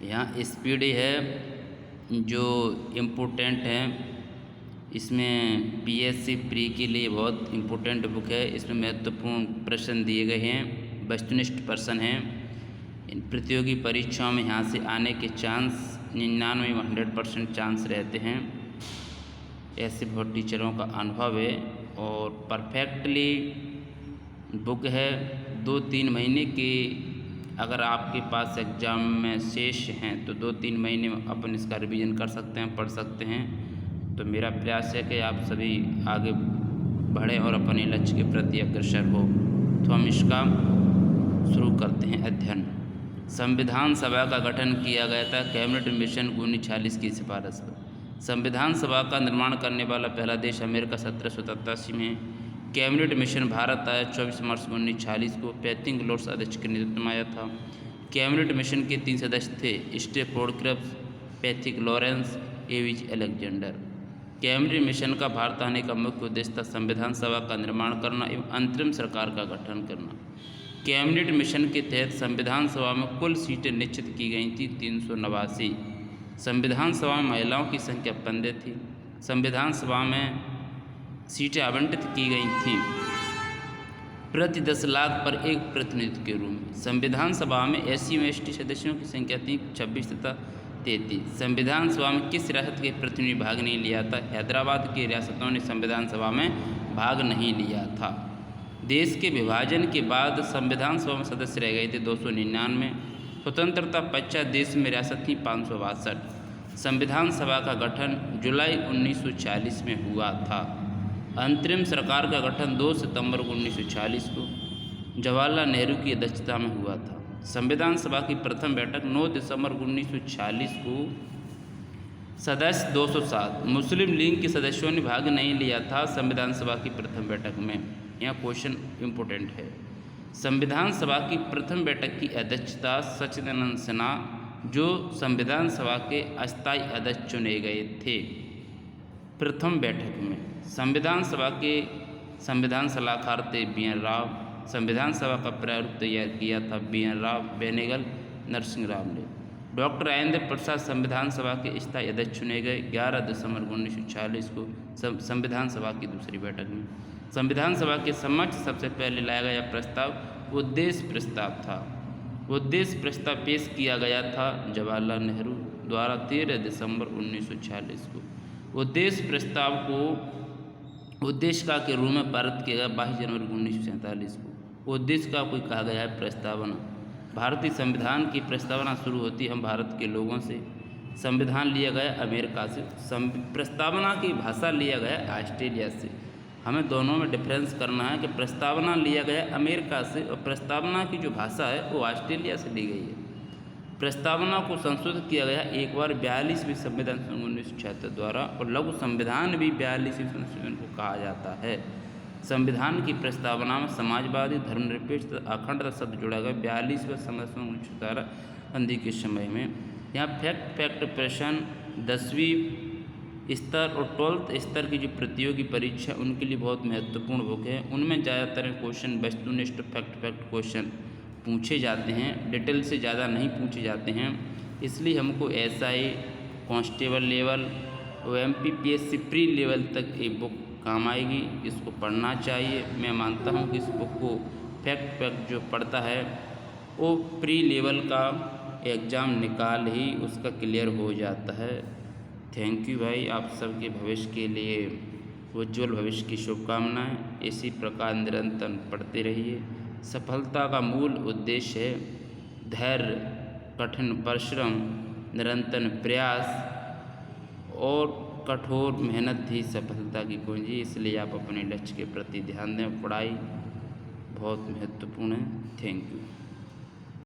यहाँ स्पीड है जो इम्पोर्टेंट है। इसमें पीएससी प्री के लिए बहुत इम्पोर्टेंट बुक है। इसमें महत्वपूर्ण प्रश्न दिए गए हैं, वस्तुनिष्ठ प्रश्न हैं। इन प्रतियोगी परीक्षाओं में यहाँ से आने के चांस 99-100% चांस रहते हैं। ऐसे बहुत टीचरों का अनुभव है और परफेक्टली बुक है। 2-3 महीने के अगर आपके पास एग्ज़ाम में शेष हैं तो 2-3 महीने में अपन इसका रिवीजन कर सकते हैं, पढ़ सकते हैं। तो मेरा प्रयास है कि आप सभी आगे बढ़ें और अपने लक्ष्य के प्रति अग्रसर हो। तो हम इसका शुरू करते हैं अध्ययन। संविधान सभा का गठन किया गया था कैबिनेट मिशन 1946 की सिफारिश पर। संविधान सभा का निर्माण करने वाला पहला देश अमेरिका 1787 में। कैबिनेट मिशन भारत आया 24 मार्च 1946 को। 35 लॉर्ड्स अध्यक्ष के नेतृत्व में आया था। कैबिनेट मिशन के 3 सदस्य थे, Stafford Cripps, Pethick Lawrence, A V Alexander. Cabinet mission का भारत आने का मुख्य उद्देश्य था संविधान सभा का निर्माण करना एवं अंतरिम सरकार का गठन करना। कैबिनेट मिशन के तहत संविधान सभा में कुल सीटें निश्चित की गई थी 389। संविधान सभा में महिलाओं की संख्या 15 थी। संविधान सभा में सीटें आवंटित की गई थीं प्रति 10 लाख पर एक प्रतिनिधि के रूप में। संविधान सभा में SC व ST सदस्यों की संख्या थी 26 तथा 33। संविधान सभा में किस रियासत के प्रतिनिधि भाग नहीं लिया था? हैदराबाद की रियासतों ने संविधान सभा में भाग नहीं लिया था। देश के विभाजन के बाद संविधान सभा में सदस्य रह गए थे 299। स्वतंत्रता पश्चात देश में रियासत थी 562। संविधान सभा का गठन जुलाई 1940 में हुआ था। अंतरिम सरकार का गठन 2 सितंबर 1940 को जवाहरलाल नेहरू की अध्यक्षता में हुआ था। संविधान सभा की प्रथम बैठक 9 दिसंबर 1940 को। सदस्य 207। मुस्लिम लीग के सदस्यों ने भाग नहीं लिया था संविधान सभा की प्रथम बैठक में। यह क्वेश्चन इम्पोर्टेंट है। संविधान सभा की प्रथम बैठक की अध्यक्षता सच्चिदानंद सिन्हा, जो संविधान सभा के अस्थायी अध्यक्ष चुने गए थे। प्रथम बैठक में संविधान सभा के संविधान सलाहकार थे BN राव। संविधान सभा का प्रारूप तैयार किया था BN राव, बेनेगल, नरसिंह राव ने। डॉक्टर राजेंद्र प्रसाद संविधान सभा के स्थायी अध्यक्ष चुने गए 11 दिसंबर 1940 को संविधान सभा की दूसरी बैठक में। संविधान सभा के समक्ष सबसे पहले लाया गया प्रस्ताव उद्देश्य प्रस्ताव था। उद्देश्य प्रस्ताव पेश किया गया था जवाहरलाल नेहरू द्वारा 13 दिसंबर 1946 को। उद्देश्य प्रस्ताव को उद्देशिका के रूप में पारित किया गया 22 जनवरी 1947 को। उद्देश्य का कोई कहा गया है प्रस्तावना। भारतीय संविधान की प्रस्तावना शुरू होती हम भारत के लोगों से। संविधान लिया गया अमेरिका से। प्रस्तावना की भाषा लिया गया ऑस्ट्रेलिया से। हमें दोनों में डिफरेंस करना है कि प्रस्तावना लिया गया अमेरिका से और प्रस्तावना की जो भाषा है वो ऑस्ट्रेलिया से ली गई है। प्रस्तावना को संशोधित किया गया एक बार 42वीं संविधान संशोधन 1976 द्वारा और लघु संविधान भी 42वीं संशोधन को कहा जाता है। संविधान की प्रस्तावना में समाजवादी, धर्मनिरपेक्ष तथा अखंडता शब्द जोड़ा गया 42वें संविधान 1917 संधि के समय में। यहाँ फैक्ट प्रश्न 10वीं स्तर और 12th स्तर की जो प्रतियोगी परीक्षा उनके लिए बहुत महत्वपूर्ण बुक है। उनमें ज़्यादातर क्वेश्चन वस्तुनिष्ठ फैक्ट क्वेश्चन पूछे जाते हैं, डिटेल से ज़्यादा नहीं पूछे जाते हैं। इसलिए हमको SI कांस्टेबल लेवल और MPPSC प्री लेवल तक ये बुक काम आएगी। इसको पढ़ना चाहिए। मैं मानता हूँ कि इस बुक को फैक्ट जो पढ़ता है वो प्री लेवल का एग्ज़ाम निकाल ही उसका क्लियर हो जाता है। थैंक यू भाई। आप सबके भविष्य के लिए उज्ज्वल भविष्य की शुभकामनाएं। इसी प्रकार निरंतर पढ़ते रहिए। सफलता का मूल उद्देश्य है धैर्य, कठिन परिश्रम, निरंतर प्रयास और कठोर मेहनत ही सफलता की कुंजी। इसलिए आप अपने लक्ष्य के प्रति ध्यान दें। पढ़ाई बहुत महत्वपूर्ण है। Thank you.